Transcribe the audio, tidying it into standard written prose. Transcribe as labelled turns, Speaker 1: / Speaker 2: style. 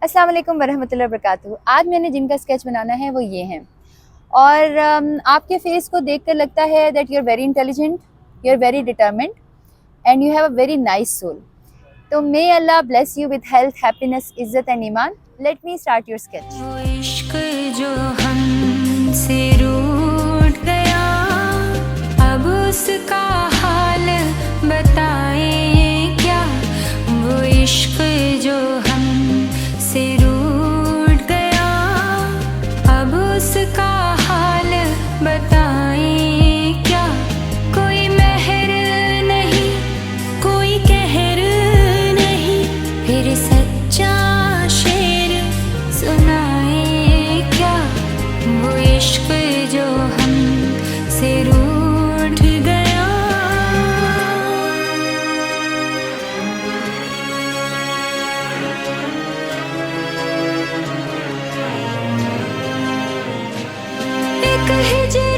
Speaker 1: अस्सलाम वालेकुम वरहमतुल्लाहि वबरकातुहू। आज मैंने जिनका स्केच बनाना है वो ये हैं और आपके फेस को देखकर लगता है that you are very intelligent, you are very determined and you have a very nice soul. तो may Allah bless you with health, happiness, इज्जत एंड ईमान। Let me start your sketch.
Speaker 2: वो इश्क जो हमसे रूठ गया, अब उसका हाल बताएं क्या। वो इश्क जो हमसे रूठ गया, अब उसका हाल बताएं क्या। कोई मेहर नहीं, कोई कहर नहीं, फिर सच्चा शेर सुनाए क्या। वो इश्क जो हमसे रूठ गया। एक हिजर